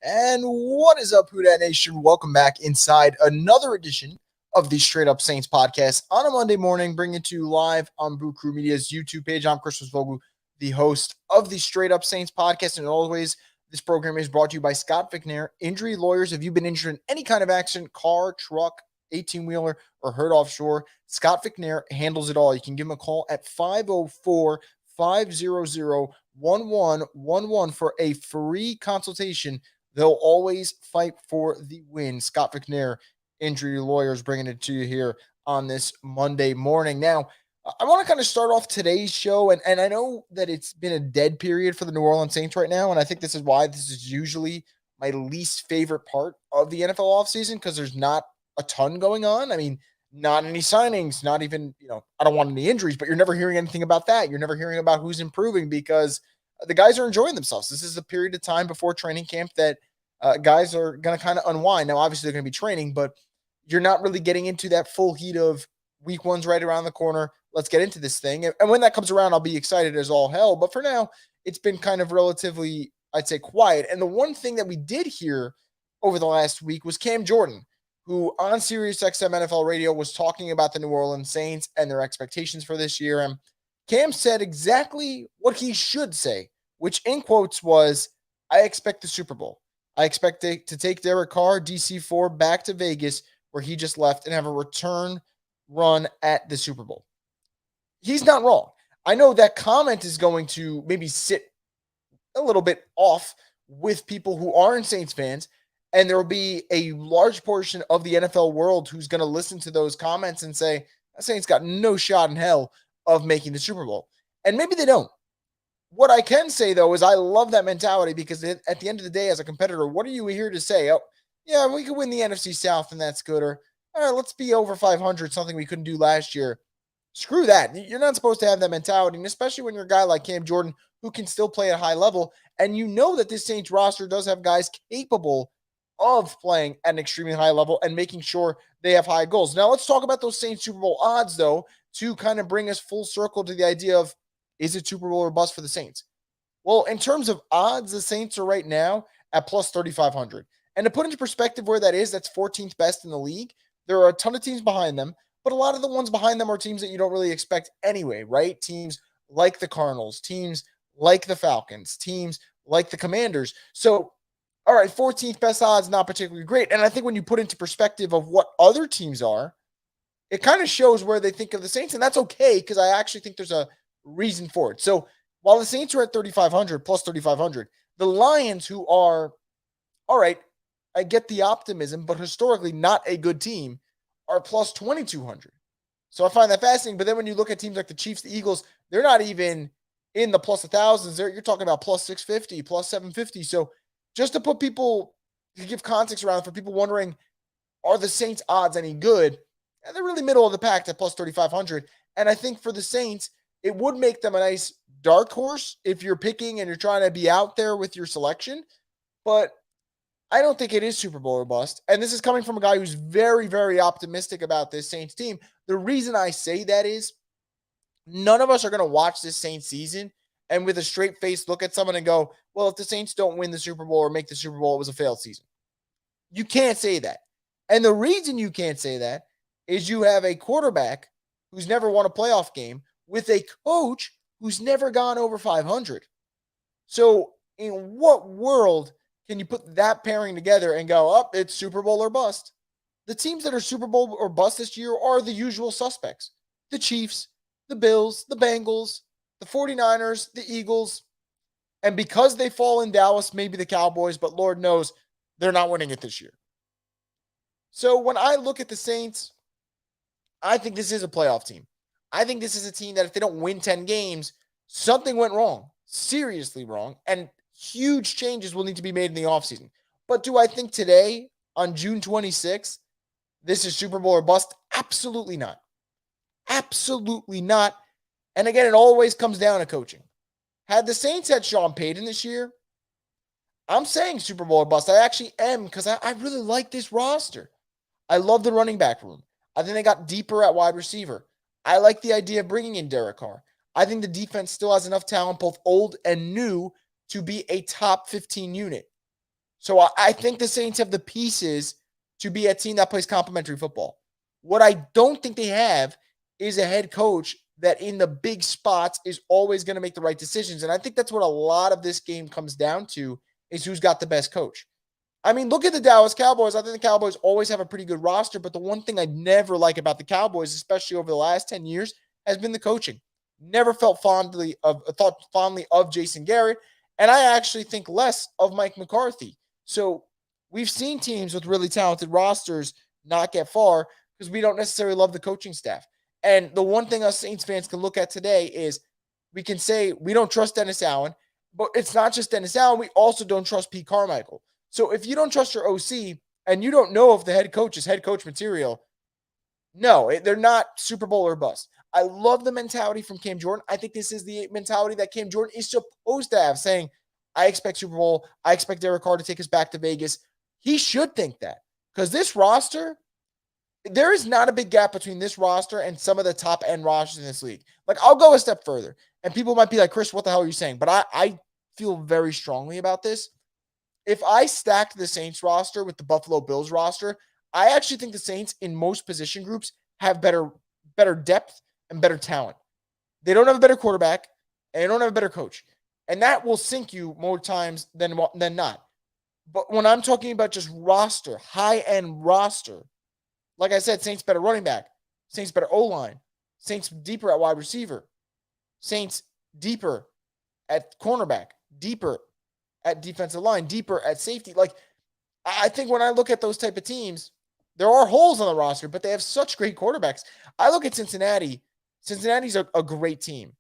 And what is up, Who Dat Nation? Welcome back inside another edition of the Straight Up Saints podcast on a Monday morning, bringing it to you live on Brew Crew Media's YouTube page. I'm Christopher Vogel, the host of the Straight Up Saints podcast. And as always, this program is brought to you by Scott Fickner, Injury Lawyers. If you've been injured in any kind of accident, car, truck, 18-wheeler, or hurt offshore, Scott Fickner handles it all. You can give him a call at 504 500 1111 for a free consultation. They'll always fight for the win. Scott McNair, Injury Lawyers, bringing it to you here on this Monday morning. Now, I want to kind of start off today's show, and I know that it's been a dead period for the New Orleans Saints right now, and I think this is why this is usually my least favorite part of the NFL offseason because there's not a ton going on. I mean, not any signings, not even, I don't want any injuries, but you're never hearing anything about that. You're never hearing about who's improving because the guys are enjoying themselves. This is a period of time before training camp that guys are going to kind of unwind. Now, obviously, they're going to be training, but you're not really getting into that full heat of week one's right around the corner. Let's get into this thing. And when that comes around, I'll be excited as all hell. But for now, it's been kind of relatively, I'd say, quiet. And the one thing that we did hear over the last week was Cam Jordan, who on SiriusXM NFL Radio was talking about the New Orleans Saints and their expectations for this year. And Cam said exactly what he should say, which in quotes was, I expect the Super Bowl. I expect to take Derek Carr, DC4, back to Vegas, where he just left, and have a return run at the Super Bowl. He's not wrong. I know that comment is going to maybe sit a little bit off with people who aren't Saints fans, and there will be a large portion of the NFL world who's going to listen to those comments and say, that Saints got no shot in hell of making the Super Bowl. And maybe they don't. What I can say, though, is I love that mentality because at the end of the day, as a competitor, what are you here to say? Oh, yeah, we could win the NFC South and that's good. Or, all right, let's be over 500, something we couldn't do last year. Screw that. You're not supposed to have that mentality, and especially when you're a guy like Cam Jordan who can still play at a high level, and you know that this Saints roster does have guys capable of playing at an extremely high level and making sure they have high goals. Now, let's talk about those Saints Super Bowl odds, though, to kind of bring us full circle to the idea of, is it Super Bowl or bust for the Saints? Well, in terms of odds, the Saints are right now at plus 3,500. And to put into perspective where that is, that's 14th best in the league. There are a ton of teams behind them, but a lot of the ones behind them are teams that you don't really expect anyway, right? Teams like the Cardinals, teams like the Falcons, teams like the Commanders. So, all right, 14th best odds, not particularly great. And I think when you put into perspective of what other teams are, it kind of shows where they think of the Saints, and that's okay because I actually think there's a reason for it. So while the Saints are at 3,500, plus 3,500, the Lions, who are, all right, I get the optimism, but historically not a good team, are plus 2,200. So I find that fascinating. But then when you look at teams like the Chiefs, the Eagles, they're not even in the plus 1,000s. You're talking about plus 650, plus 750. So just to put people, to give context around for people wondering, are the Saints odds any good? And they're really middle of the pack at plus 3,500. And I think for the Saints, it would make them a nice dark horse if you're picking and you're trying to be out there with your selection. But I don't think it is Super Bowl or bust. And this is coming from a guy who's very, very optimistic about this Saints team. The reason I say that is none of us are going to watch this Saints season and with a straight face look at someone and go, well, if the Saints don't win the Super Bowl or make the Super Bowl, it was a failed season. You can't say that. And the reason you can't say that is you have a quarterback who's never won a playoff game with a coach who's never gone over 500. So in what world can you put that pairing together and go, oh, it's Super Bowl or bust? The teams that are Super Bowl or bust this year are the usual suspects. The Chiefs, the Bills, the Bengals, the 49ers, the Eagles. And because they fall in Dallas, maybe the Cowboys, but Lord knows they're not winning it this year. So when I look at the Saints, I think this is a playoff team. I think this is a team that if they don't win 10 games, something went wrong, seriously wrong, and huge changes will need to be made in the offseason. But do I think today, on June 26th, this is Super Bowl or bust? Absolutely not. Absolutely not. And again, it always comes down to coaching. Had the Saints had Sean Payton this year, I'm saying Super Bowl or bust. I actually am because I really like this roster. I love the running back room. I think they got deeper at wide receiver. I like the idea of bringing in Derek Carr. I think the defense still has enough talent, both old and new, to be a top 15 unit. So I think the Saints have the pieces to be a team that plays complementary football. What I don't think they have is a head coach that in the big spots is always going to make the right decisions. And I think that's what a lot of this game comes down to is who's got the best coach. I mean, look at the Dallas Cowboys. I think the Cowboys always have a pretty good roster, but the one thing I never like about the Cowboys, especially over the last 10 years, has been the coaching. Never thought fondly of Jason Garrett, and I actually think less of Mike McCarthy. So we've seen teams with really talented rosters not get far because we don't necessarily love the coaching staff. And the one thing us Saints fans can look at today is we can say we don't trust Dennis Allen, but it's not just Dennis Allen. We also don't trust Pete Carmichael. So if you don't trust your OC and you don't know if the head coach is head coach material, no, they're not Super Bowl or bust. I love the mentality from Cam Jordan. I think this is the mentality that Cam Jordan is supposed to have, saying, I expect Super Bowl. I expect Derek Carr to take us back to Vegas. He should think that because this roster, there is not a big gap between this roster and some of the top end rosters in this league. Like, I'll go a step further, and people might be like, Chris, what the hell are you saying? But I feel very strongly about this. If I stacked the Saints roster with the Buffalo Bills roster, I actually think the Saints in most position groups have better depth and better talent. They don't have a better quarterback, and they don't have a better coach. And that will sink you more times than not. But when I'm talking about just roster, high-end roster, like I said, Saints better running back, Saints better O-line, Saints deeper at wide receiver, Saints deeper at cornerback, deeper at defensive line, deeper at safety. Like, I think when I look at those type of teams, there are holes on the roster, but they have such great quarterbacks. I look at Cincinnati. Cincinnati's a great team.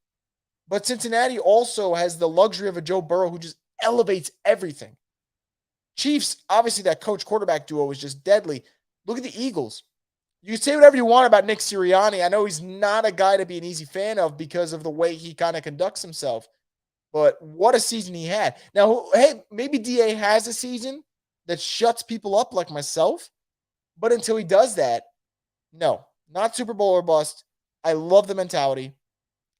But Cincinnati also has the luxury of a Joe Burrow who just elevates everything. Chiefs, obviously that coach-quarterback duo is just deadly. Look at the Eagles. You say whatever you want about Nick Sirianni. I know he's not a guy to be an easy fan of because of the way he kind of conducts himself. But what a season he had. Now, hey, maybe DA has a season that shuts people up like myself. But until he does that, no, not Super Bowl or bust. I love the mentality.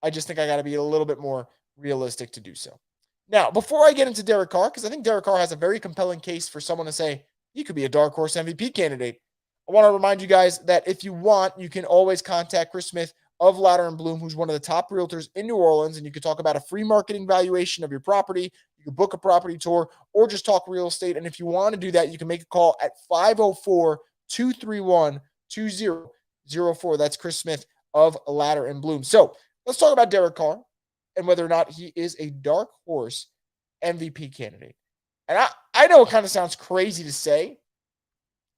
I just think I got to be a little bit more realistic to do so. Now, before I get into Derek Carr, because I think Derek Carr has a very compelling case for someone to say he could be a dark horse MVP candidate, I want to remind you guys that if you want, you can always contact Chris Smith of Ladder and Bloom, who's one of the top realtors in New Orleans, and you can talk about a free marketing valuation of your property. You can book a property tour or just talk real estate. And if you want to do that, you can make a call at 504-231-2004. That's Chris Smith of Ladder and Bloom. So let's talk about Derek Carr and whether or not he is a dark horse MVP candidate. And I know it kind of sounds crazy to say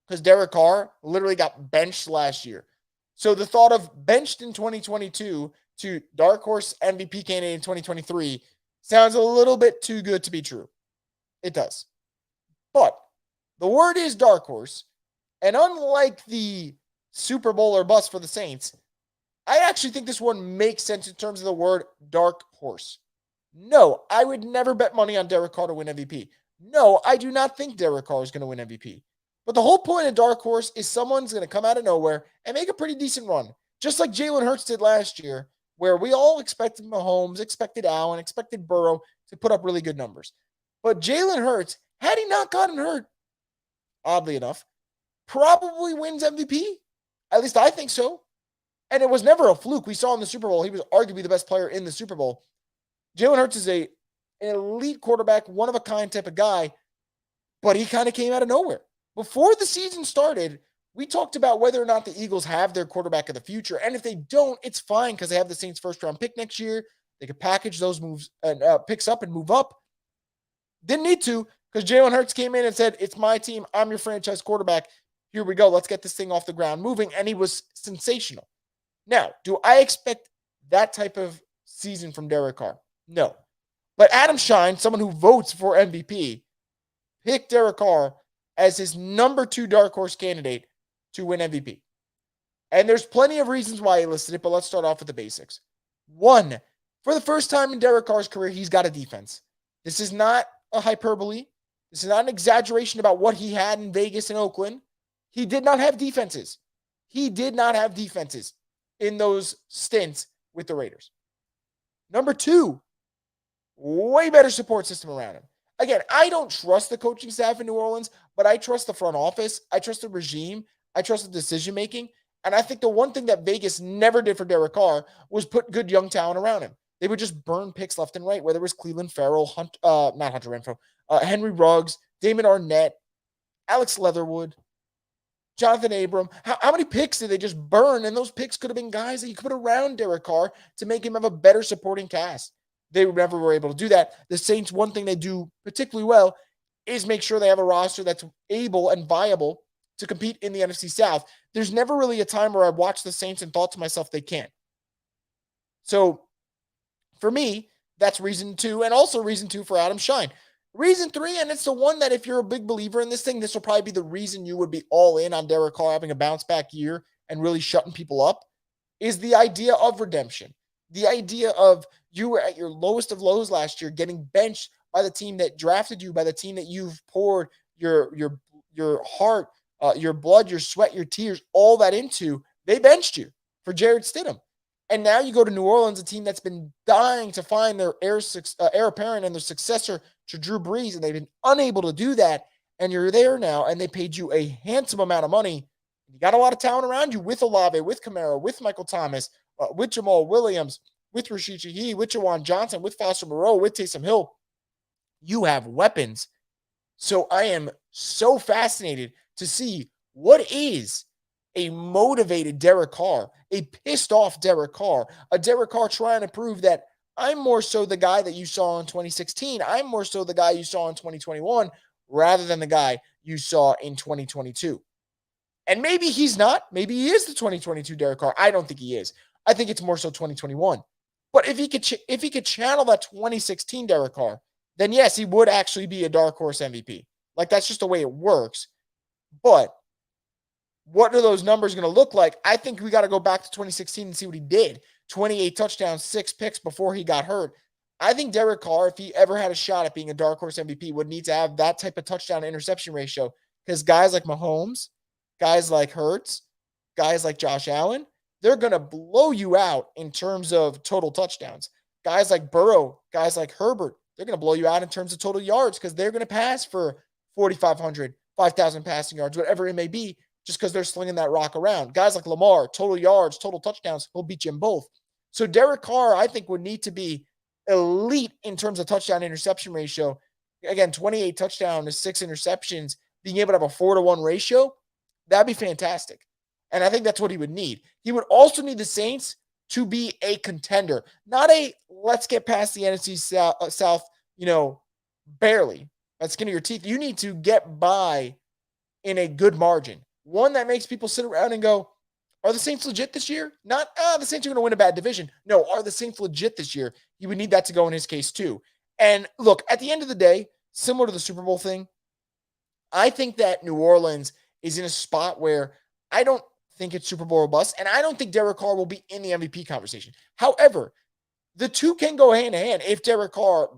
because Derek Carr literally got benched last year. So the thought of benched in 2022 to dark horse MVP candidate in 2023 sounds a little bit too good to be true. It does. But the word is dark horse. And unlike the Super Bowl or bust for the Saints, I actually think this one makes sense in terms of the word dark horse. No, I would never bet money on Derek Carr to win MVP. No, I do not think Derek Carr is going to win MVP. But the whole point of dark horse is someone's going to come out of nowhere and make a pretty decent run. Just like Jalen Hurts did last year, where we all expected Mahomes, expected Allen, expected Burrow to put up really good numbers. But Jalen Hurts, had he not gotten hurt, oddly enough, probably wins MVP. At least I think so. And it was never a fluke. We saw in the Super Bowl, he was arguably the best player in the Super Bowl. Jalen Hurts is an elite quarterback, one-of-a-kind type of guy, but he kind of came out of nowhere. Before the season started, we talked about whether or not the Eagles have their quarterback of the future. And if they don't, it's fine because they have the Saints' first-round pick next year. They could package those moves and picks up and move up. Didn't need to because Jalen Hurts came in and said, it's my team. I'm your franchise quarterback. Here we go. Let's get this thing off the ground moving. And he was sensational. Now, do I expect that type of season from Derek Carr? No. But Adam Shine, someone who votes for MVP, picked Derek Carr as his number 2 dark horse candidate to win MVP. And there's plenty of reasons why he listed it, but let's start off with the basics. 1, for the first time in Derek Carr's career, he's got a defense. This is not a hyperbole. This is not an exaggeration about what he had in Vegas and Oakland. He did not have defenses. He did not have defenses in those stints with the Raiders. Number 2, way better support system around him. again, I don't trust the coaching staff in New Orleans, but I trust the front office. I trust the regime. I trust the decision making. And I think the one thing that Vegas never did for Derek Carr was put good young talent around him. They would just burn picks left and right, whether it was Cleveland Farrell, not Hunter Renfro, Henry Ruggs, Damon Arnett, Alex Leatherwood, Jonathan Abram. How many picks did they just burn? And those picks could have been guys that you could put around Derek Carr to make him have a better supporting cast. They never were able to do that. The Saints, one thing they do particularly well is make sure they have a roster that's able and viable to compete in the NFC South. There's never really a time where I watched the Saints and thought to myself they can't. So for me, that's reason 2, and also reason 2 for Adam Shine. Reason 3, and it's the one that if you're a big believer in this thing, this will probably be the reason you would be all in on Derek Carr having a bounce back year and really shutting people up, is the idea of redemption. The idea of you were at your lowest of lows last year, getting benched by the team that drafted you, by the team that you've poured your heart, your blood, your sweat, your tears, all that into. They benched you for Jared Stidham. And now you go to New Orleans, a team that's been dying to find their heir apparent and their successor to Drew Brees, and they've been unable to do that. And you're there now, and they paid you a handsome amount of money. You got a lot of talent around you with Olave, with Kamara, with Michael Thomas, with Jamal Williams, with Rashid Shaheed, with Jawan Johnson, with Foster Moreau, with Taysom Hill. You have weapons. So I am so fascinated to see what is a motivated Derek Carr, a pissed off Derek Carr, a Derek Carr trying to prove that I'm more so the guy that you saw in 2016. I'm more so the guy you saw in 2021 rather than the guy you saw in 2022. And maybe he's not. Maybe he is the 2022 Derek Carr. I don't think he is. I think it's more so 2021. But if he could channel that 2016 Derek Carr, then yes, he would actually be a dark horse MVP. Like, that's just the way it works. But what are those numbers going to look like? I think we got to go back to 2016 and see what he did. 28 touchdowns, 6 picks before he got hurt. I think Derek Carr, if he ever had a shot at being a dark horse MVP, would need to have that type of touchdown to interception ratio, because guys like Mahomes, guys like Hurts, guys like Josh Allen, they're going to blow you out in terms of total touchdowns. Guys like Burrow, guys like Herbert, they're going to blow you out in terms of total yards because they're going to pass for 4,500, 5,000 passing yards, whatever it may be, just because they're slinging that rock around. Guys like Lamar, total yards, total touchdowns, he'll beat you in both. So Derek Carr, I think, would need to be elite in terms of touchdown interception ratio. Again, 28 touchdowns to 6 interceptions, being able to have a 4-to-1 ratio, that'd be fantastic. And I think that's what he would need. He would also need the Saints to be a contender, not a let's get past the NFC South, barely by the skin of your teeth. You need to get by in a good margin, one that makes people sit around and go, are the Saints legit this year? Not, the Saints are going to win a bad division. No, are the Saints legit this year? He would need that to go in his case too. And look, at the end of the day, similar to the Super Bowl thing, I think that New Orleans is in a spot where I don't think it's Super Bowl or bust, and I don't think Derek Carr will be in the MVP conversation. However, the two can go hand in hand if Derek Carr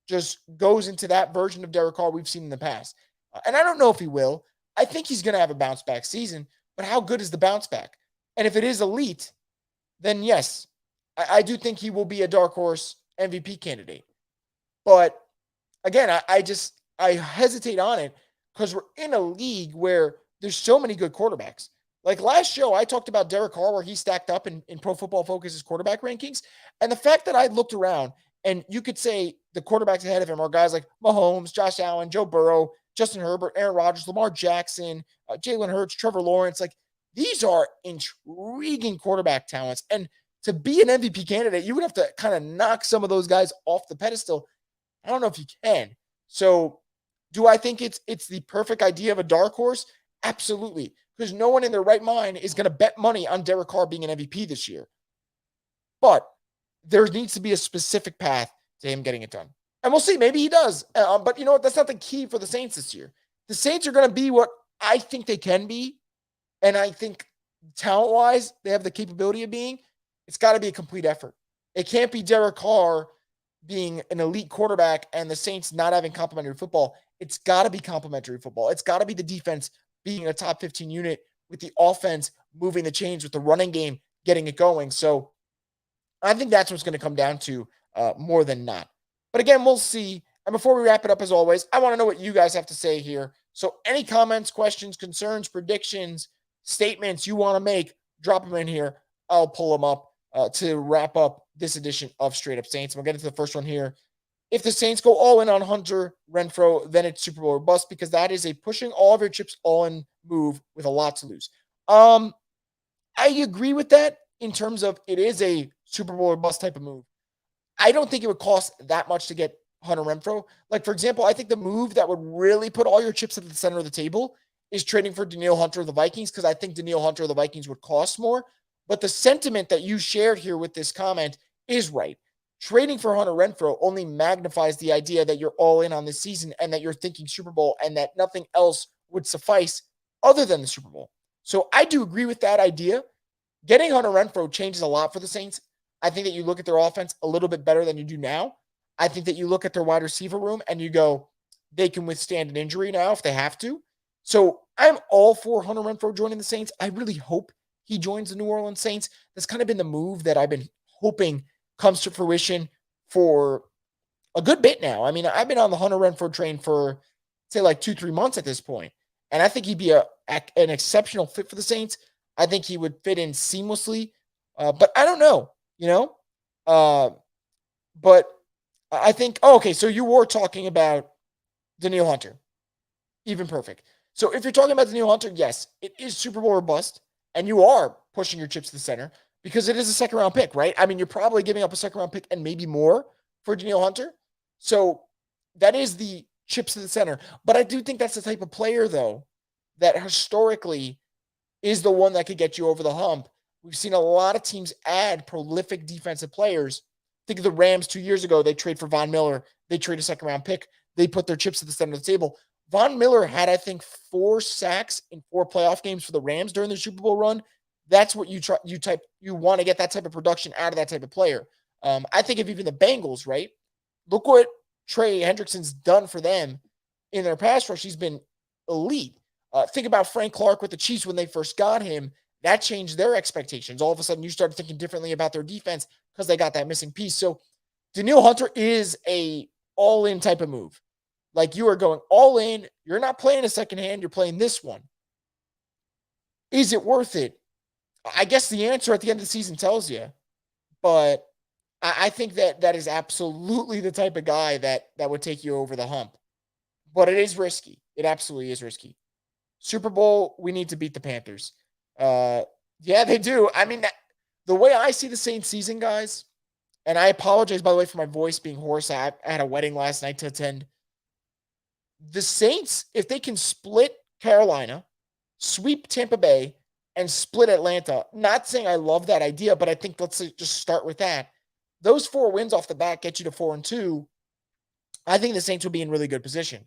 just goes into that version of Derek Carr we've seen in the past. And I don't know if he will. I think he's going to have a bounce back season, but how good is the bounce back? And if it is elite, then yes, I do think he will be a dark horse MVP candidate. But again, I hesitate on it because we're in a league where there's so many good quarterbacks. Like last show, I talked about Derek Carr where he stacked up in Pro Football Focus's quarterback rankings. And the fact that I looked around and you could say the quarterbacks ahead of him are guys like Mahomes, Josh Allen, Joe Burrow, Justin Herbert, Aaron Rodgers, Lamar Jackson, Jalen Hurts, Trevor Lawrence. Like, these are intriguing quarterback talents. And to be an MVP candidate, you would have to kind of knock some of those guys off the pedestal. I don't know if you can. So do I think it's the perfect idea of a dark horse? Absolutely. Because no one in their right mind is going to bet money on Derek Carr being an MVP this year. But there needs to be a specific path to him getting it done. And we'll see. Maybe he does. But you know what? That's not the key for the Saints this year. The Saints are going to be what I think they can be. And I think talent-wise, they have the capability of being. It's got to be a complete effort. It can't be Derek Carr being an elite quarterback and the Saints not having complementary football. It's got to be complementary football. It's got to be the defense being a top 15 unit with the offense moving the chains with the running game, getting it going. So I think that's what's going to come down to more than not. But again, we'll see. And before we wrap it up, as always, I want to know what you guys have to say here. So any comments, questions, concerns, predictions, statements you want to make, drop them in here. I'll pull them up to wrap up this edition of Straight Up Saints. We'll get into the first one here. If the Saints go all in on Hunter Renfrow, then it's Super Bowl or bust, because that is a pushing all of your chips all in move with a lot to lose. I agree with that in terms of it is a Super Bowl or bust type of move. I don't think it would cost that much to get Hunter Renfrow. Like, for example, I think the move that would really put all your chips at the center of the table is trading for Danielle Hunter of the Vikings, because I think Danielle Hunter of the Vikings would cost more. But the sentiment that you shared here with this comment is right. Trading for Hunter Renfrow only magnifies the idea that you're all in on this season and that you're thinking Super Bowl and that nothing else would suffice other than the Super Bowl. So I do agree with that idea. Getting Hunter Renfrow changes a lot for the Saints. I think that you look at their offense a little bit better than you do now. I think that you look at their wide receiver room and you go, they can withstand an injury now if they have to. So I'm all for Hunter Renfrow joining the Saints. I really hope he joins the New Orleans Saints. That's kind of been the move that I've been hoping comes to fruition for a good bit now. I mean, I've been on the Hunter Renfrow train for, say, like 2-3 months at this point. And I think he'd be an exceptional fit for the Saints. I think he would fit in seamlessly. But I don't know, but I think, okay, so you were talking about Danielle Hunter. Even perfect. So if you're talking about Danielle Hunter, yes, it is Super Bowl or bust, and you are pushing your chips to the center because it is a second round pick, right? I mean, you're probably giving up a second round pick and maybe more for Danielle Hunter. So that is the chips to the center. But I do think that's the type of player, though, that historically is the one that could get you over the hump. We've seen a lot of teams add prolific defensive players. Think of the Rams 2 years ago. They trade for Von Miller. They trade a second round pick. They put their chips at the center of the table. Von Miller had, I think, 4 sacks in 4 playoff games for the Rams during their Super Bowl run. That's what you want to get that type of production out of that type of player. I think of even the Bengals, right? Look what Trey Hendrickson's done for them in their pass rush. He's been elite. Think about Frank Clark with the Chiefs when they first got him. That changed their expectations. All of a sudden, you started thinking differently about their defense because they got that missing piece. So Danielle Hunter is a all-in type of move. Like, you are going all in. You're not playing a second hand. You're playing this one. Is it worth it? I guess the answer at the end of the season tells you. But I think that is absolutely the type of guy that would take you over the hump. But it is risky. It absolutely is risky. Super Bowl, we need to beat the Panthers. Yeah, they do. I mean, the way I see the Saints season, guys, and I apologize, by the way, for my voice being hoarse. I had a wedding last night to attend. The Saints, if they can split Carolina, sweep Tampa Bay, and split Atlanta, not saying I love that idea, but I think let's just start with that. Those 4 wins off the bat get you to 4-2. I think the Saints will be in really good position.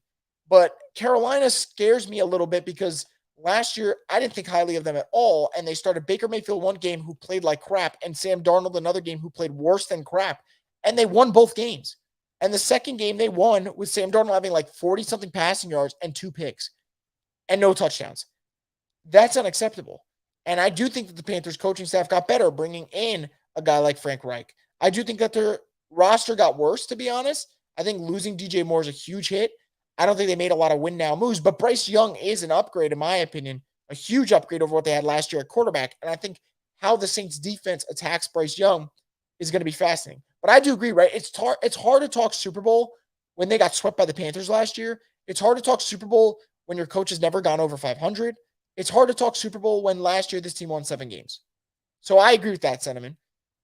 But Carolina scares me a little bit because last year I didn't think highly of them at all, and they started Baker Mayfield one game who played like crap, and Sam Darnold another game who played worse than crap, and they won both games. And the second game they won with Sam Darnold having like 40-something passing yards and 2 picks and no touchdowns. That's unacceptable. And I do think that the Panthers coaching staff got better bringing in a guy like Frank Reich. I do think that their roster got worse, to be honest. I think losing DJ Moore is a huge hit. I don't think they made a lot of win-now moves, but Bryce Young is an upgrade, in my opinion, a huge upgrade over what they had last year at quarterback. And I think how the Saints defense attacks Bryce Young is going to be fascinating. But I do agree, right? It's hard to talk Super Bowl when they got swept by the Panthers last year. It's hard to talk Super Bowl when your coach has never gone over 500. It's hard to talk Super Bowl when last year this team won 7 games. So I agree with that sentiment.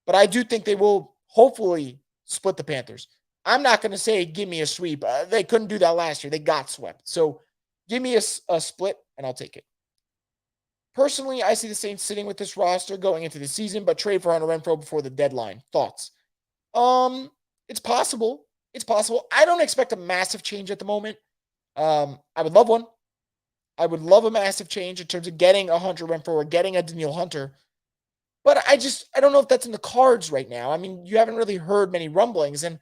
But I do think they will hopefully split the Panthers. I'm not going to say give me a sweep. They couldn't do that last year. They got swept. So give me a split, and I'll take it. Personally, I see the Saints sitting with this roster going into the season, but trade for Hunter Renfrow before the deadline. Thoughts? It's possible. It's possible. I don't expect a massive change at the moment. I would love one. I would love a massive change in terms of getting a Hunter Renfrow or getting a Danielle Hunter. But I don't know if that's in the cards right now. I mean, you haven't really heard many rumblings. And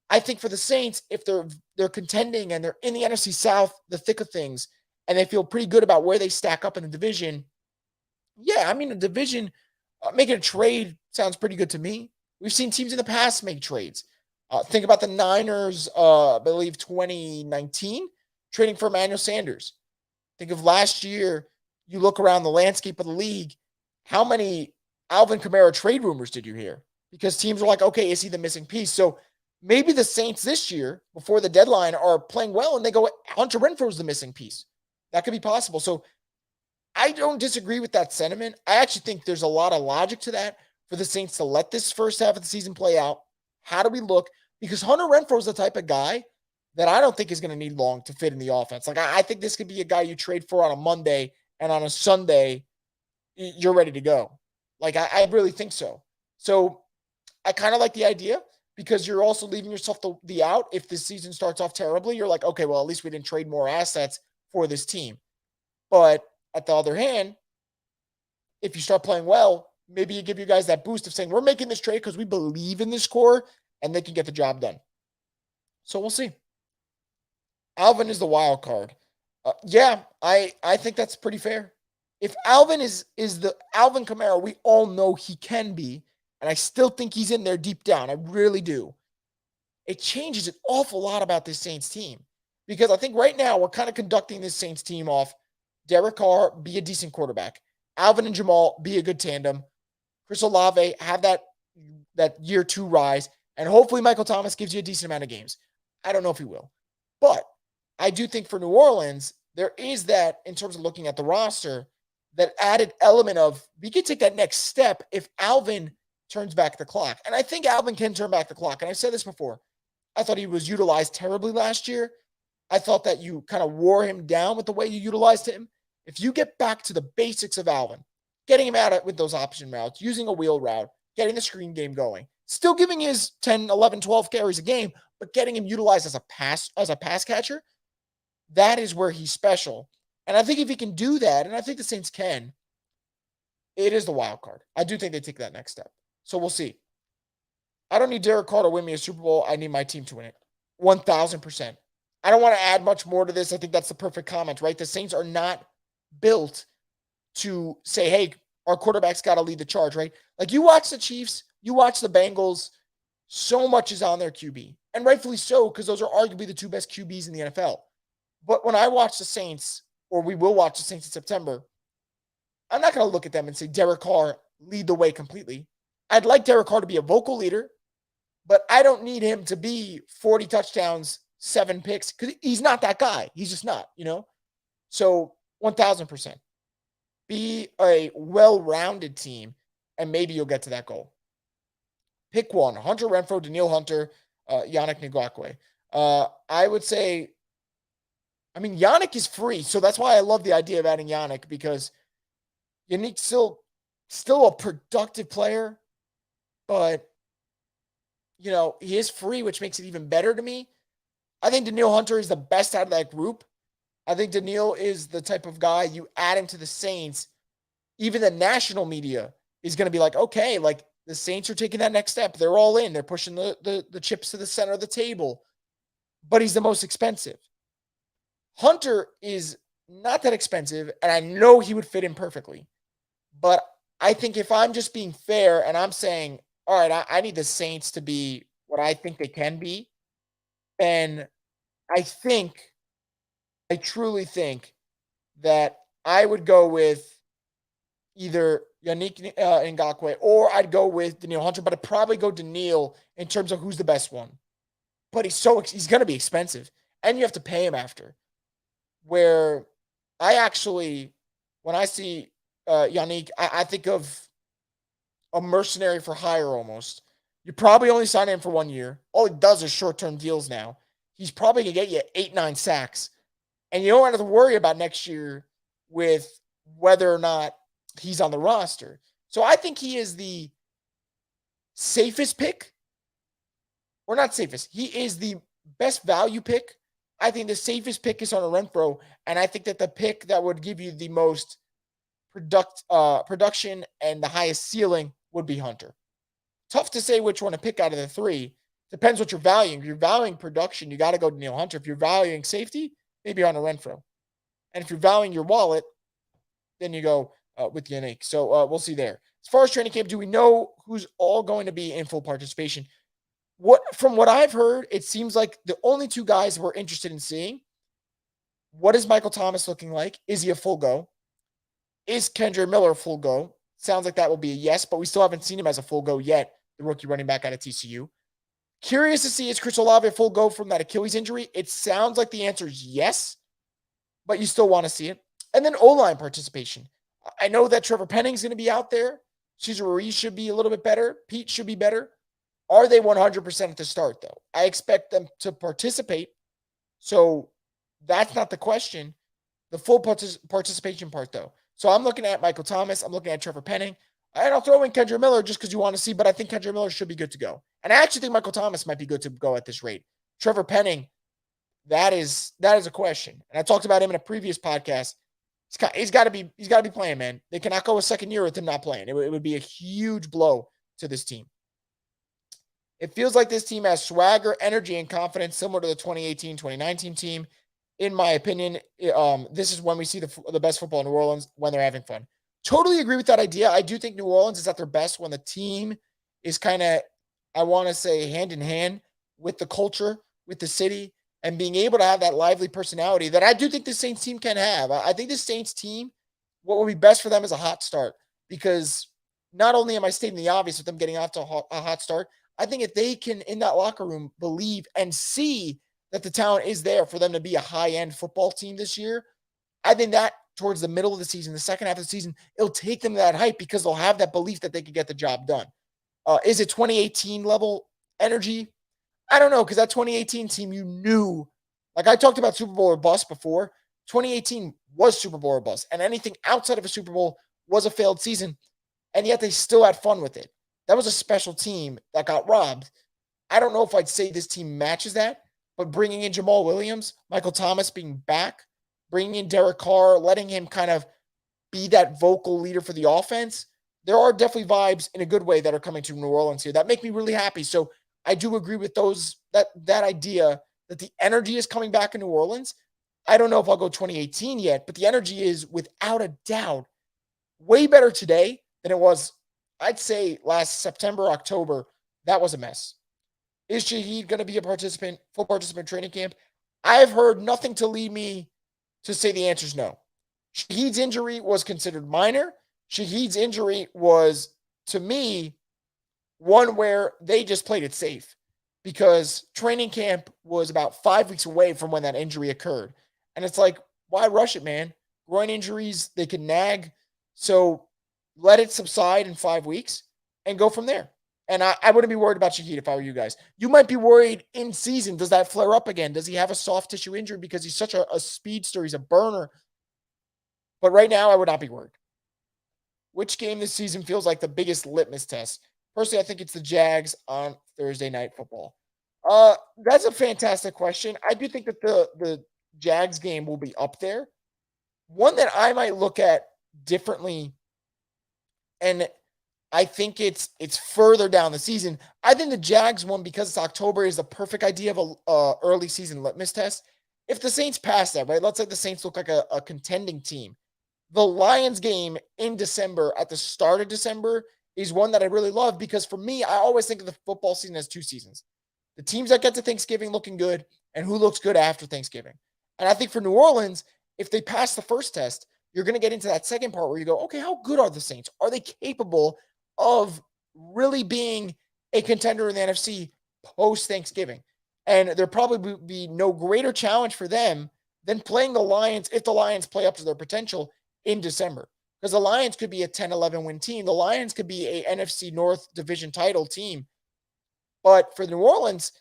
I think for the Saints, if they're contending and they're in the NFC South, the thick of things, and they feel pretty good about where they stack up in the division, yeah, I mean, the division, making a trade sounds pretty good to me. We've seen teams in the past make trades. Think about the Niners, I believe 2019, trading for Emmanuel Sanders. Think of last year. You look around the landscape of the league. How many Alvin Kamara trade rumors did you hear? Because teams are like, okay, is he the missing piece? So maybe the Saints this year, before the deadline, are playing well and they go, Hunter Renfrow is the missing piece. That could be possible. So I don't disagree with that sentiment. I actually think there's a lot of logic to that for the Saints to let this first half of the season play out. How do we look? Because Hunter Renfrow is the type of guy that I don't think is going to need long to fit in the offense. Like, I think this could be a guy you trade for on a Monday, and on a Sunday, you're ready to go. Like, I really think so. So I kind of like the idea because you're also leaving yourself the out. If this season starts off terribly, you're like, okay, well, at least we didn't trade more assets for this team. But at the other hand, if you start playing well, maybe you give you guys that boost of saying, we're making this trade because we believe in this core and they can get the job done. So we'll see. Alvin is the wild card. Yeah, I think that's pretty fair. If Alvin is the Alvin Kamara we all know he can be, and I still think he's in there deep down, I really do, it changes an awful lot about this Saints team. Because I think right now we're kind of conducting this Saints team off Derek Carr, be a decent quarterback. Alvin and Jamal, be a good tandem. Chris Olave, have that year 2 rise. And hopefully Michael Thomas gives you a decent amount of games. I don't know if he will. But I do think for New Orleans, there is that, in terms of looking at the roster, that added element of we could take that next step if Alvin turns back the clock. And I think Alvin can turn back the clock. And I've said this before. I thought he was utilized terribly last year. I thought that you kind of wore him down with the way you utilized him. If you get back to the basics of Alvin, getting him out with those option routes, using a wheel route, getting the screen game going, still giving his 10, 11, 12 carries a game, but getting him utilized as a pass catcher, that is where he's special. And I think if he can do that, and I think the Saints can, it is the wild card. I do think they take that next step. So we'll see. I don't need Derek Carr to win me a Super Bowl. I need my team to win it. 1,000%. I don't want to add much more to this. I think that's the perfect comment, right? The Saints are not built to say, hey, our quarterback's got to lead the charge, right? Like, you watch the Chiefs, you watch the Bengals, so much is on their QB. And rightfully so, because those are arguably the 2 best QBs in the NFL. But when I watch the Saints, or we will watch the Saints in September, I'm not going to look at them and say, Derek Carr, lead the way completely. I'd like Derek Carr to be a vocal leader, but I don't need him to be 40 touchdowns, 7 picks, because he's not that guy. He's just not, So 1,000%. Be a well-rounded team, and maybe you'll get to that goal. Pick one. Hunter Renfrow, Danielle Hunter, Yannick Ngakoue. I would say, Yannick is free, so that's why I love the idea of adding Yannick, because Yannick's still a productive player, but, he is free, which makes it even better to me. I think Danielle Hunter is the best out of that group. I think Danielle is the type of guy you add him to the Saints. Even the national media is going to be like, okay, like the Saints are taking that next step. They're all in. They're pushing the chips to the center of the table. But he's the most expensive. Hunter is not that expensive, and I know he would fit in perfectly. But I think if I'm just being fair and I'm saying, all right, I need the Saints to be what I think they can be, then I truly think that I would go with either Yannick Ngakoue or I'd go with Danielle Hunter, but I'd probably go Danielle in terms of who's the best one. But he's going to be expensive, and you have to pay him after. Where I actually, when I see Yannick, I think of a mercenary for hire almost. You probably only sign him for 1 year. All he does is short-term deals now. He's probably going to get you 8-9 sacks. And you don't have to worry about next year with whether or not he's on the roster. So I think he is the safest pick. Or not safest. He is the best value pick. I think the safest pick is on a Renfrow. And I think that the pick that would give you the most production and the highest ceiling would be Hunter. Tough to say which one to pick out of the 3. Depends what you're valuing. If you're valuing production, you got to go to Danielle Hunter. If you're valuing safety, maybe on a Renfrow. And if you're valuing your wallet, then you go with Yannick. So we'll see there. As far as training camp, do we know who's all going to be in full participation? From what I've heard, it seems like the only two guys we're interested in seeing, what is Michael Thomas looking like? Is he a full go? Is Kendre Miller a full go? Sounds like that will be a yes, but we still haven't seen him as a full go yet, the rookie running back out of TCU. Curious to see, is Chris Olave a full go from that Achilles injury? It sounds like the answer is yes, but you still want to see it. And then O-line participation. I know that Trevor Penning's going to be out there. Cesar Ruiz should be a little bit better. Pete should be better. Are they 100% at the start, though? I expect them to participate. So that's not the question. The full participation part, though. So I'm looking at Michael Thomas. I'm looking at Trevor Penning. And I'll throw in Kendre Miller just because you want to see, but I think Kendre Miller should be good to go. And I actually think Michael Thomas might be good to go at this rate. Trevor Penning, that is a question. And I talked about him in a previous podcast. He's got to be playing, man. They cannot go a second year with him not playing. It would be a huge blow to this team. It feels like this team has swagger, energy, and confidence similar to the 2018-2019 team. In my opinion, this is when we see the best football in New Orleans, when they're having fun. Totally agree with that idea. I do think New Orleans is at their best when the team is kind of, I want to say, hand in hand with the culture, with the city, and being able to have that lively personality that I do think the Saints team can have. I think the Saints team, what would be best for them is a hot start, because not only am I stating the obvious with them getting off to a hot start, I think if they can, in that locker room, believe and see that the talent is there for them to be a high-end football team this year, I think that towards the middle of the season, the second half of the season, it'll take them to that hype because they'll have that belief that they can get the job done. Is it 2018 level energy? I don't know, because that 2018 team, you knew, like I talked about Super Bowl or bust before, 2018 was Super Bowl or bust, and anything outside of a Super Bowl was a failed season, and yet they still had fun with it. That was a special team that got robbed. I don't know if I'd say this team matches that, but bringing in Jamal Williams, Michael Thomas being back, bringing in Derek Carr, letting him kind of be that vocal leader for the offense, there are definitely vibes in a good way that are coming to New Orleans here that make me really happy. So I do agree with that idea that the energy is coming back in New Orleans. I don't know if I'll go 2018 yet, but the energy is without a doubt way better today than it was, I'd say, last September, October. That was a mess. Is Shaheed going to be a full participant training camp? I've heard nothing to lead me to say the answer is no. Shaheed's injury was considered minor. Shaheed's injury was, to me, one where they just played it safe because training camp was about 5 weeks away from when that injury occurred. And it's like, why rush it, man? Groin injuries, they can nag. So let it subside in 5 weeks and go from there. And I wouldn't be worried about Shaheed if I were you guys. You might be worried in season. Does that flare up again? Does he have a soft tissue injury because he's such a speedster? He's a burner. But right now, I would not be worried. Which game this season feels like the biggest litmus test? Personally, I think it's the Jags on Thursday Night Football. That's a fantastic question. I do think that the Jags game will be up there. One that I might look at differently, and I think it's further down the season. I think the Jags one, because it's October, is the perfect idea of a early season litmus test. If the Saints pass that, right? Let's say the Saints look like a contending team. The Lions game in December, at the start of December, is one that I really love because for me, I always think of the football season as two seasons. The teams that get to Thanksgiving looking good and who looks good after Thanksgiving. And I think for New Orleans, if they pass the first test, you're going to get into that second part where you go, okay, how good are the Saints? Are they capable of really being a contender in the NFC post-Thanksgiving? And there probably be no greater challenge for them than playing the Lions if the Lions play up to their potential in December. Because the Lions could be a 10-11 win team. The Lions could be a NFC North division title team. But for New Orleans,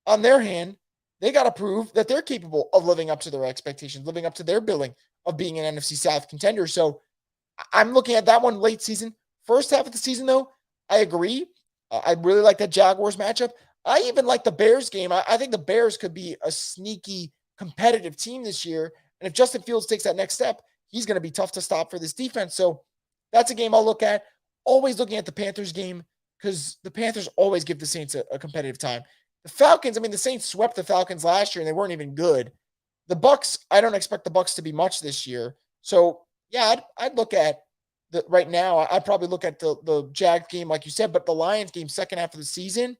on their hand, they got to prove that they're capable of living up to their expectations, living up to their billing of being an NFC South contender. So I'm looking at that one late season. First half of the season, though, I agree. I really like that Jaguars matchup. I even like the Bears game. I think the Bears could be a sneaky competitive team this year. And if Justin Fields takes that next step, he's going to be tough to stop for this defense. So that's a game I'll look at. Always looking at the Panthers game because the Panthers always give the Saints a competitive time. The Falcons, I mean, the Saints swept the Falcons last year and they weren't even good. The Bucks, I don't expect the Bucks to be much this year. So yeah, I'd look at right now. I'd probably look at the Jag game, like you said, but the Lions game, second half of the season,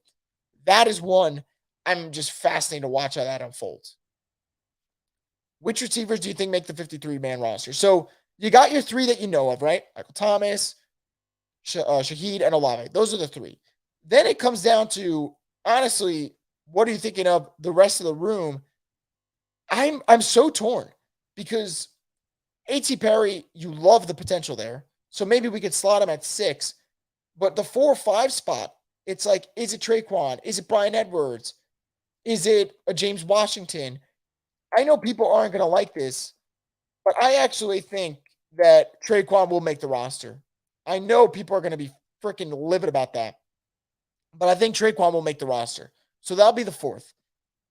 That is one I'm just fascinated to watch how that unfolds. Which receivers do you think make the 53-man roster? So you got your three that you know of, right? Michael Thomas, Shaheed, and Olave. Those are the three. Then it comes down to, honestly, what are you thinking of the rest of the room? I'm so torn because A.T. Perry, you love the potential there. So maybe we could slot him at 6. But the 4 or 5 spot, it's like, is it Traquan? Is it Brian Edwards? Is it a James Washington? I know people aren't going to like this, but I actually think that Traquan will make the roster. I know people are going to be freaking livid about that, but I think Traquan will make the roster. So that'll be the 4th.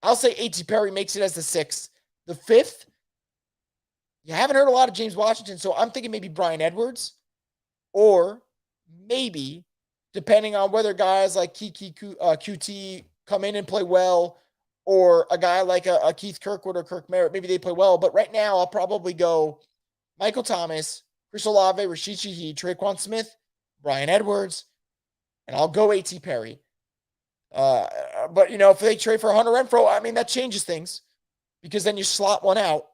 I'll say A.T. Perry makes it as the 6th. The 5th, you haven't heard a lot of James Washington, so I'm thinking maybe Brian Edwards, or maybe, depending on whether guys like QT come in and play well, or a guy like a Keith Kirkwood or Kirk Merritt, maybe they play well. But right now, I'll probably go Michael Thomas, Chris Olave, Rashid Shaheed, Traquan Smith, Brian Edwards, and I'll go A.T. Perry. But, if they trade for Hunter Renfrow, I mean, that changes things because then you slot one out.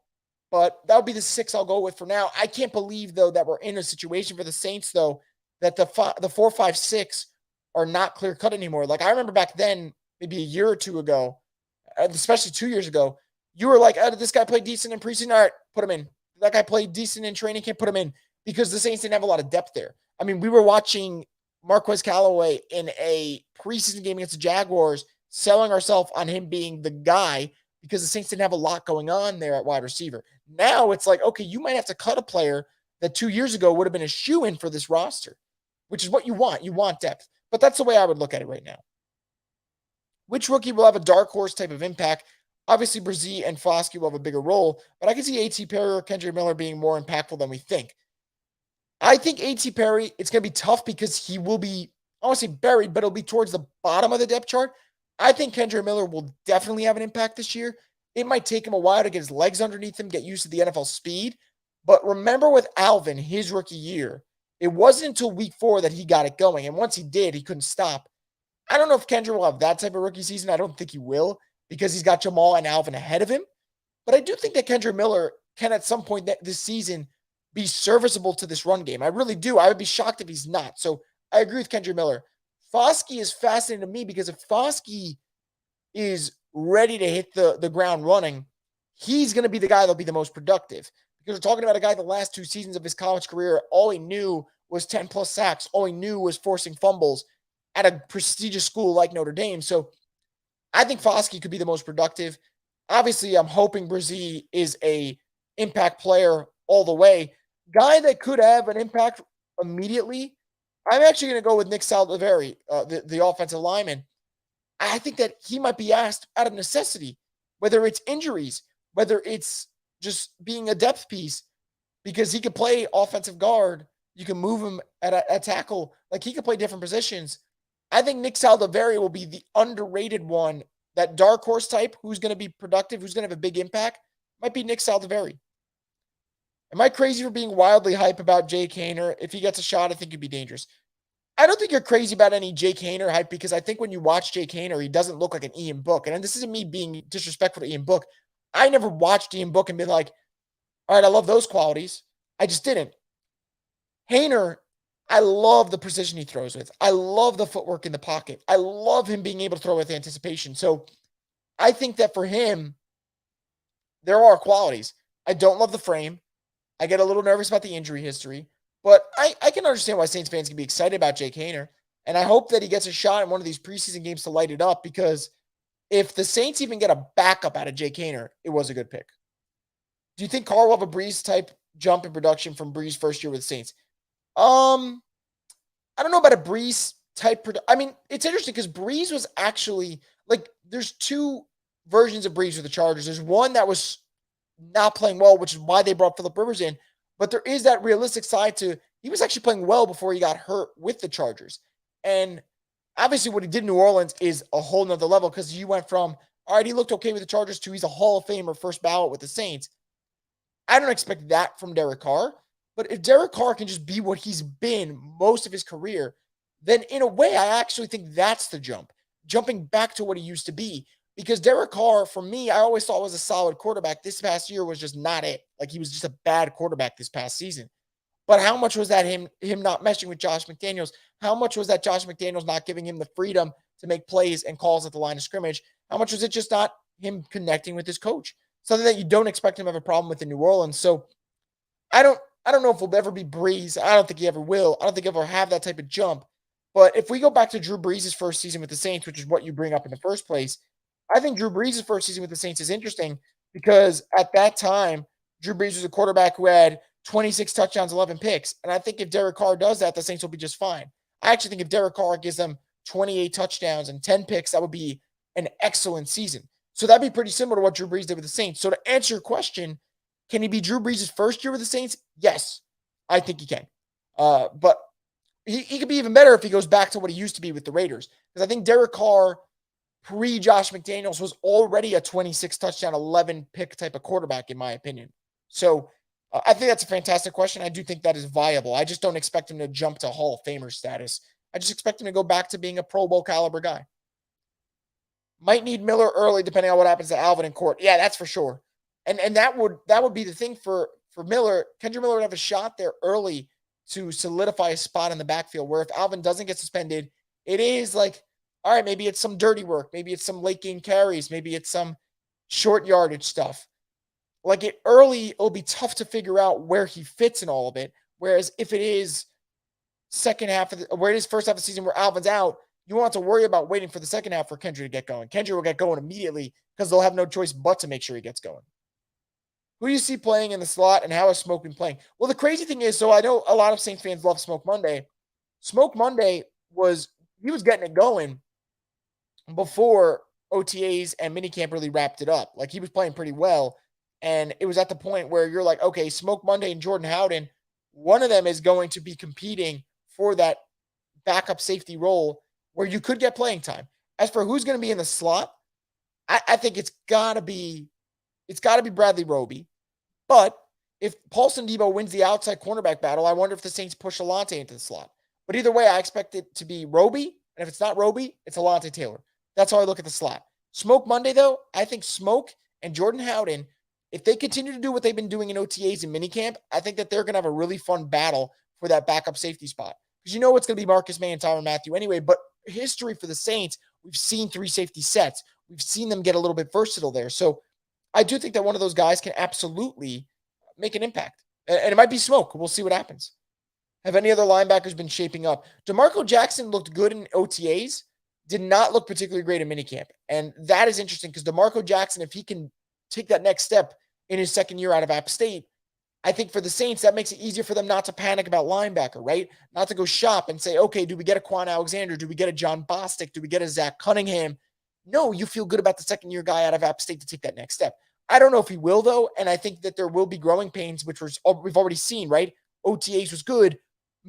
But that would be the 6 I'll go with for now. I can't believe, though, that we're in a situation for the Saints, though, that the 4, 5, 6 are not clear-cut anymore. Like, I remember back then, maybe a year or two ago, especially 2 years ago, you were like, did this guy play decent in preseason? All right, put him in. That guy played decent in training camp, put him in. Because the Saints didn't have a lot of depth there. I mean, we were watching Marquez Callaway in a preseason game against the Jaguars, selling ourselves on him being the guy because the Saints didn't have a lot going on there at wide receiver. Now it's like, okay, you might have to cut a player that 2 years ago would have been a shoe-in for this roster, which is what you want. You want depth. But that's the way I would look at it right now. Which rookie will have a dark horse type of impact? Obviously, Brzee and Foskey will have a bigger role, but I can see A.T. Perry or Kendrick Miller being more impactful than we think. I think A.T. Perry, it's going to be tough because he will be, I want to say buried, but it'll be towards the bottom of the depth chart. I think Kendrick Miller will definitely have an impact this year. It might take him a while to get his legs underneath him, get used to the NFL speed. But remember with Alvin, his rookie year, it wasn't until week 4 that he got it going. And once he did, he couldn't stop. I don't know if Kendrick will have that type of rookie season. I don't think he will because he's got Jamal and Alvin ahead of him. But I do think that Kendrick Miller can at some point this season be serviceable to this run game. I really do. I would be shocked if he's not. So I agree with Kendrick Miller. Foskey is fascinating to me because if Foskey is ready to hit the ground running, he's going to be the guy that'll be the most productive. Because we're talking about a guy the last 2 seasons of his college career, all he knew was 10-plus sacks. All he knew was forcing fumbles at a prestigious school like Notre Dame. So I think Foskey could be the most productive. Obviously, I'm hoping Brzee is a impact player all the way. Guy that could have an impact immediately, I'm actually going to go with Nick Saldiveri, the offensive lineman. I think that he might be asked out of necessity, whether it's injuries, whether it's just being a depth piece, because he could play offensive guard. You can move him at tackle. Like, he could play different positions. I think Nick Saldiveri will be the underrated one. That dark horse type who's going to be productive, who's going to have a big impact, might be Nick Saldiveri. Am I crazy for being wildly hype about Jake Haener? If he gets a shot, I think he'd be dangerous. I don't think you're crazy about any Jake Haener hype because I think when you watch Jake Haener, he doesn't look like an Ian Book. And this isn't me being disrespectful to Ian Book. I never watched Ian Book and been like, all right, I love those qualities. I just didn't. Haener, I love the precision he throws with. I love the footwork in the pocket. I love him being able to throw with anticipation. So I think that for him, there are qualities. I don't love the frame. I get a little nervous about the injury history. But I can understand why Saints fans can be excited about Jake Haener. And I hope that he gets a shot in one of these preseason games to light it up, because if the Saints even get a backup out of Jake Haener, it was a good pick. Do you think Carr will have a Breeze type jump in production from Breeze first year with the Saints? I don't know about a Breeze type. I mean, it's interesting because Breeze was actually like, there's 2 versions of Breeze with the Chargers. There's one that was not playing well, which is why they brought Phillip Rivers in. But there is that realistic side to, he was actually playing well before he got hurt with the Chargers. And obviously what he did in New Orleans is a whole nother level, because you went from, all right, he looked okay with the Chargers, to he's a Hall of Famer first ballot with the Saints. I don't expect that from Derek Carr. But if Derek Carr can just be what he's been most of his career, then in a way, I actually think that's the jump. jumping back to what he used to be. Because Derek Carr, for me, I always thought was a solid quarterback. This past year was just not it. Like he was just a bad quarterback this past season. But how much was that him not meshing with Josh McDaniels? How much was that Josh McDaniels not giving him the freedom to make plays and calls at the line of scrimmage? How much was it just not him connecting with his coach? Something that you don't expect him to have a problem with in New Orleans. So I don't know if he'll ever be Breeze. I don't think he ever will. I don't think he'll ever have that type of jump. But if we go back to Drew Brees' first season with the Saints, which is what you bring up in the first place, I think Drew Brees' first season with the Saints is interesting because at that time, Drew Brees was a quarterback who had 26 touchdowns, 11 picks. And I think if Derek Carr does that, the Saints will be just fine. I actually think if Derek Carr gives them 28 touchdowns and 10 picks, that would be an excellent season. So that'd be pretty similar to what Drew Brees did with the Saints. So to answer your question, can he be Drew Brees' first year with the Saints? Yes, I think he can. But he could be even better if he goes back to what he used to be with the Raiders. Because I think Derek Carr, pre Josh McDaniels, was already a 26 touchdown, 11 pick type of quarterback, in my opinion. So I think that's a fantastic question. I do think that is viable. I just don't expect him to jump to Hall of Famer status. I just expect him to go back to being a Pro Bowl caliber guy. Might need Miller early, depending on what happens to Alvin and Court. Yeah, that's for sure. And that would be the thing for Miller. Kendrick Miller would have a shot there early to solidify a spot in the backfield. Where if Alvin doesn't get suspended, it is like, all right, maybe it's some dirty work, maybe it's some late game carries, maybe it's some short yardage stuff. Like it early, it'll be tough to figure out where he fits in all of it. Whereas if it is where it is first half of the season where Alvin's out, you won't have to worry about waiting for the second half for Kendrick to get going. Kendrick will get going immediately because they'll have no choice but to make sure he gets going. Who do you see playing in the slot and how has Smoke been playing? Well, the crazy thing is, so I know a lot of Saints fans love Smoke Monday. Smoke Monday he was getting it going before OTAs and minicamp really wrapped it up. Like he was playing pretty well. And it was at the point where you're like, okay, Smoke Monday and Jordan Howden, one of them is going to be competing for that backup safety role where you could get playing time. As for who's going to be in the slot, I think it's got to be Bradley Roby. But if Paulson Debo wins the outside cornerback battle, I wonder if the Saints push Alante into the slot. But either way, I expect it to be Roby. And if it's not Roby, it's Alante Taylor. That's how I look at the slot. Smoke Monday, though, I think Smoke and Jordan Howden, if they continue to do what they've been doing in OTAs and minicamp, I think that they're going to have a really fun battle for that backup safety spot. Because you know it's going to be Marcus May and Tyrann Mathieu anyway. But history for the Saints, we've seen 3 safety sets. We've seen them get a little bit versatile there. So I do think that one of those guys can absolutely make an impact. And it might be Smoke. We'll see what happens. Have any other linebackers been shaping up? DeMarco Jackson looked good in OTAs, did not look particularly great in minicamp. And that is interesting because DeMarco Jackson, if he can take that next step in his second year out of App State, I think for the Saints, that makes it easier for them not to panic about linebacker, right? Not to go shop and say, okay, do we get a Quan Alexander? Do we get a John Bostic? Do we get a Zach Cunningham? No, you feel good about the second-year guy out of App State to take that next step. I don't know if he will, though, and I think that there will be growing pains, which we've already seen, right? OTAs was good.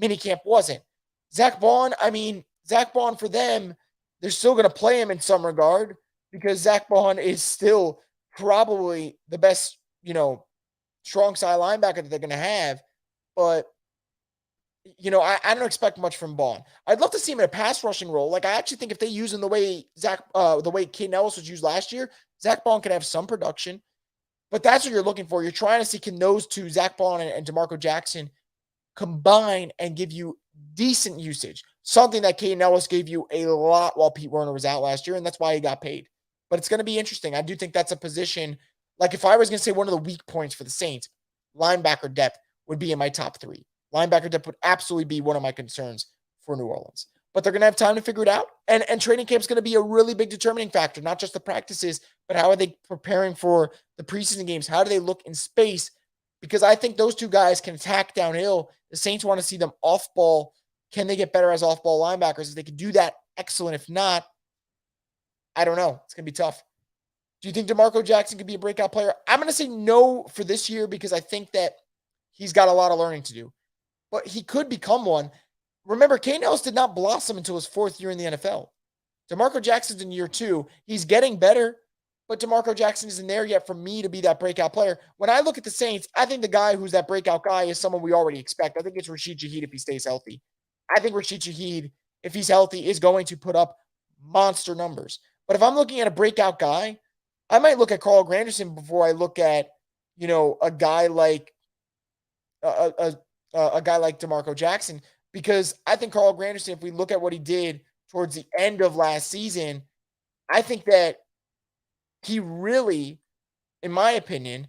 Minicamp wasn't. Zach Bond for them, they're still going to play him in some regard because Zach Bond is still probably the best, strong side linebacker that they're going to have. But, I don't expect much from Bond. I'd love to see him in a pass rushing role. Like, I actually think if they use him the way Caden Ellis was used last year, Zach Bond can have some production. But that's what you're looking for. You're trying to see, can those two, Zach Bond and DeMarco Jackson, combine and give you decent usage, something that Caden Ellis gave you a lot while Pete Werner was out last year, and that's why he got paid. But it's going to be interesting. I do think that's a position, like if I was going to say one of the weak points for the Saints, linebacker depth would be in my top 3. Linebacker depth would absolutely be one of my concerns for New Orleans. But they're going to have time to figure it out, and training camp is going to be a really big determining factor, not just the practices, but how are they preparing for the preseason games? How do they look in space? Because I think those two guys can attack downhill. The Saints want to see them off ball. Can they get better as off ball linebackers? If they can do that, excellent. If not, I don't know. It's going to be tough. Do you think DeMarco Jackson could be a breakout player? I'm going to say no for this year because I think that he's got a lot of learning to do. But he could become one. Remember, Caden Ellis did not blossom until his 4th year in the NFL. DeMarco Jackson's in year 2. He's getting better. But DeMarco Jackson isn't there yet for me to be that breakout player. When I look at the Saints, I think the guy who's that breakout guy is someone we already expect. I think it's Rashid Shaheed if he stays healthy. I think Rashid Shaheed, if he's healthy, is going to put up monster numbers. But if I'm looking at a breakout guy, I might look at Carl Granderson before I look at, a guy like a, a guy like DeMarco Jackson, because I think Carl Granderson, if we look at what he did towards the end of last season, I think that he really, in my opinion,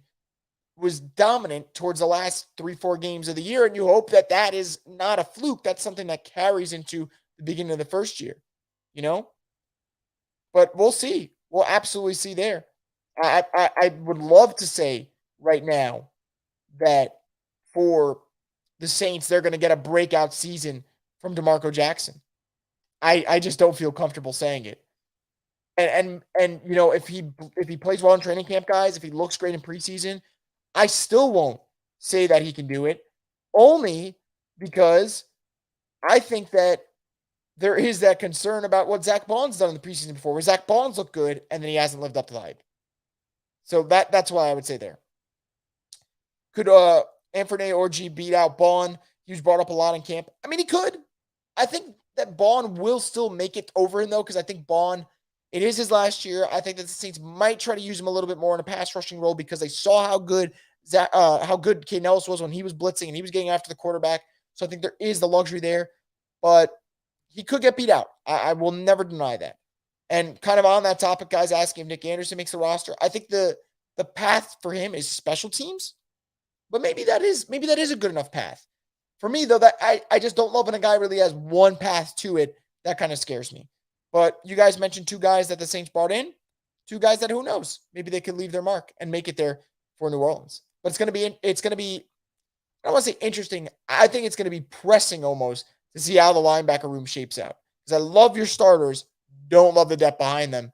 was dominant towards the last 3-4 games of the year. And you hope that that is not a fluke. That's something that carries into the beginning of the first year, you know? But we'll see. We'll absolutely see there. I would love to say right now that for the Saints, they're going to get a breakout season from DeMarco Jackson. I just don't feel comfortable saying it. And if he plays well in training camp, guys, if he looks great in preseason, I still won't say that he can do it, only because I think that there is that concern about what Zach Bond's done in the preseason before, where Zach Bond's looked good and then he hasn't lived up to the hype. So that's why I would say there. Could Anthony Orji beat out Bond? He was brought up a lot in camp. I mean, he could. I think that Bond will still make it over him, though, because I think Bond, it is his last year. I think that the Saints might try to use him a little bit more in a pass rushing role because they saw how good Kane Ellis was when he was blitzing and he was getting after the quarterback. So I think there is the luxury there, but he could get beat out. I will never deny that. And kind of on that topic, guys, asking if Nick Anderson makes the roster. I think the path for him is special teams, but maybe that is a good enough path. For me, though, that I just don't love when a guy really has one path to it. That kind of scares me. But you guys mentioned two guys that the Saints brought in, two guys that who knows, maybe they could leave their mark and make it there for New Orleans. But it's going to be, I don't want to say interesting. I think it's going to be pressing almost to see how the linebacker room shapes out. Because I love your starters, don't love the depth behind them.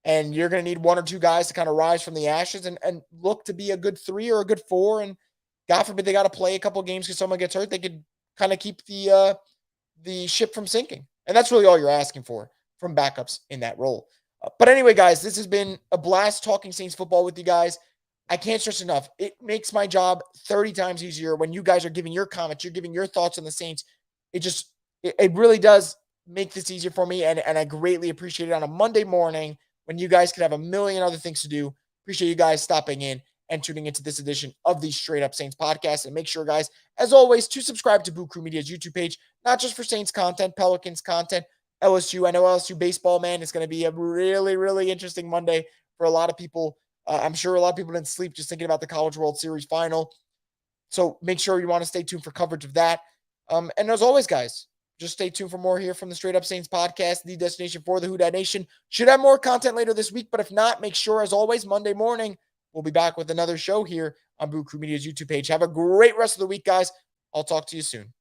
And you're going to need one or two guys to kind of rise from the ashes and look to be a good 3 or a good 4. And God forbid they got to play a couple of games because someone gets hurt. They could kind of keep the ship from sinking. And that's really all you're asking for from backups in that role. But anyway, guys, this has been a blast talking Saints football with you guys. I can't stress enough. It makes my job 30 times easier when you guys are giving your comments, you're giving your thoughts on the Saints. It really does make this easier for me, and I greatly appreciate it on a Monday morning when you guys could have a million other things to do. Appreciate you guys stopping in and tuning into this edition of the Straight Up Saints podcast. And make sure, guys, as always, to subscribe to Boo Crew Media's YouTube page, not just for Saints content, Pelicans content, LSU. I know LSU baseball, man, is going to be a really, really interesting Monday for a lot of people. I'm sure a lot of people didn't sleep just thinking about the College World Series final. So make sure you want to stay tuned for coverage of that. And as always, guys, just stay tuned for more here from the Straight Up Saints podcast, the destination for the Who Dat Nation. Should have more content later this week, but if not, make sure, as always, Monday morning, we'll be back with another show here on Boo Crew Media's YouTube page. Have a great rest of the week, guys. I'll talk to you soon.